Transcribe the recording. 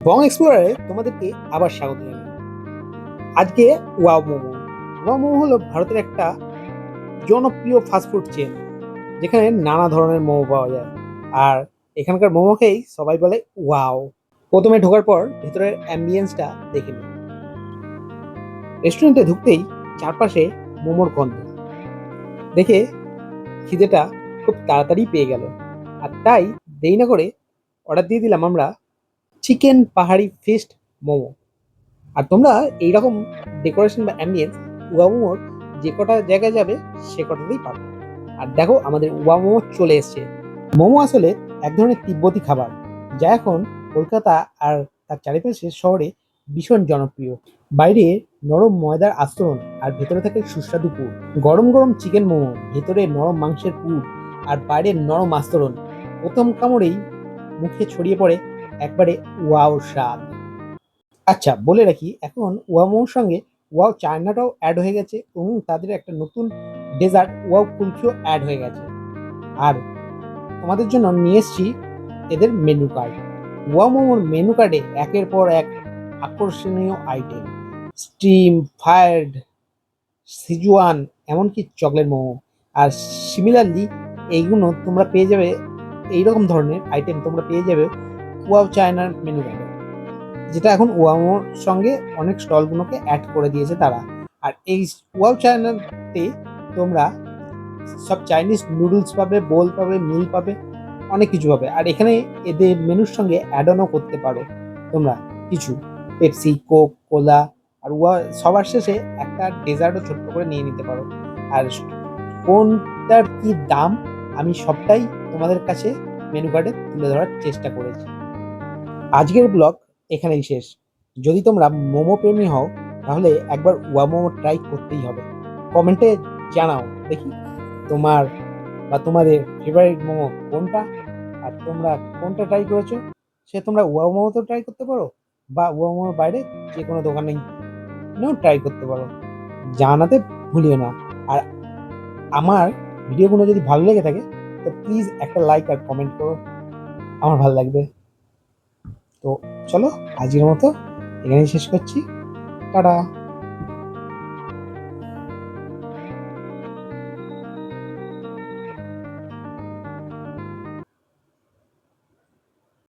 বং এক্সপ্লোরারে তোমাদেরকে আবার স্বাগত জানাই। আজকে ওয়াও মোমো। ওয়াও মোমো হলো ভারতের একটা জনপ্রিয় ফাস্টফুড চেন, যেখানে নানা ধরনের মোমো পাওয়া যায়। আর এখানকার মোমো খেয়েই সবাই বলে ওয়াও। প্রথমে ঢোকার পর ভেতরের অ্যাম্বিয়েন্সটা দেখে নিই। রেস্টুরেন্টে ঢুকতেই চারপাশে মোমোর গন্ধ দেখে খিদেটা খুব তাড়াতাড়ি পেয়ে গেল। আর তাই দেরি না করে অর্ডার দিয়ে দিলাম আমরা চিকেন পাহাড়ি ফিস্ট মোমো। আর তোমরা এইরকম ডেকোরেশন বা অ্যাম্বিয়েন্স ওয়ামোর যে কটা জায়গায় যাবে সে কটাতেই পাবে। আর দেখো আমাদের ওয়ামো চলে এসছে। মোমো আসলে এক ধরনের তিব্বতী খাবার, যা এখন কলকাতা আর তার চারিপাশের শহরে ভীষণ জনপ্রিয়। বাইরে নরম ময়দার আস্তরণ আর ভেতরে থাকে সুস্বাদু পুর। গরম গরম চিকেন মোমো, ভেতরে নরম মাংসের পুর আর বাইরের নরম আস্তরণ, প্রথম কামড়েই মুখে ছড়িয়ে পড়ে একবারে ওয়াও স্বাদ। আচ্ছা, বলে রাখি এখন ওয়ামোর সঙ্গে ওয়াও চায়নাটাও অ্যাড হয়ে গেছে এবং তাদের একটা নতুন ডেজার্ট ওয়াও কুলফিও অ্যাড হয়ে গেছে। আর তোমাদের জন্য নিয়ে এসেছি এদের মেনু কার্ড। ওয়াও মোমোর মেনু কার্ডে একের পর এক আকর্ষণীয় আইটেম, স্টিম, ফায়ার্ড, সিজুয়ান, এমনকি চকলেট মোমো। আর সিমিলারলি এইগুলো তোমরা পেয়ে যাবে, এইরকম ধরনের আইটেম তোমরা পেয়ে যাবে ওয়াও চায়নার মেনু কার্ডে, যেটা এখন ওয়ামোর সঙ্গে অনেক স্টলগুলোকে অ্যাড করে দিয়েছে তারা। আর এই ওয়াও চ্যানেলতে তোমরা সব চাইনিজ নুডলস পাবে, বোল পাবে, মিল পাবে, অনেক কিছু পাবে। আর এখানে এদের মেনুর সঙ্গে অ্যাড অনও করতে পারো তোমরা কিছু পেপসি, কোক, কোলা। আর সবার শেষে একটা ডেজার্টও ছোট্ট করে নিয়ে নিতে পারো। আর কোনটার কি দাম আমি সবটাই তোমাদের কাছে মেনু কার্ডে তুলে ধরার চেষ্টা করেছি। আজকের ব্লগ এখানেই শেষ। যদি তোমরা মোমো প্রেমী হও তাহলে একবার ওয়া মোমো ট্রাই করতেই হবে। কমেন্টে জানাও দেখি তোমার বা তোমাদের ফেভারিট মোমো কোনটা, আর তোমরা কোনটা ট্রাই করেছো। সে তোমরা ওয়া মোমো তো ট্রাই করতে পারো, বা ওয়া মোমোর বাইরে যে কোনো দোকানেই ট্রাই করতে পারো। জানাতে ভুলিও না। আর আমার ভিডিওগুলো যদি ভালো লেগে থাকে তো প্লিজ একটা লাইক আর কমেন্ট করো, আমার ভালো লাগবে। তো চলো, আজকের মতো এখানেই শেষ করছি। টাটা।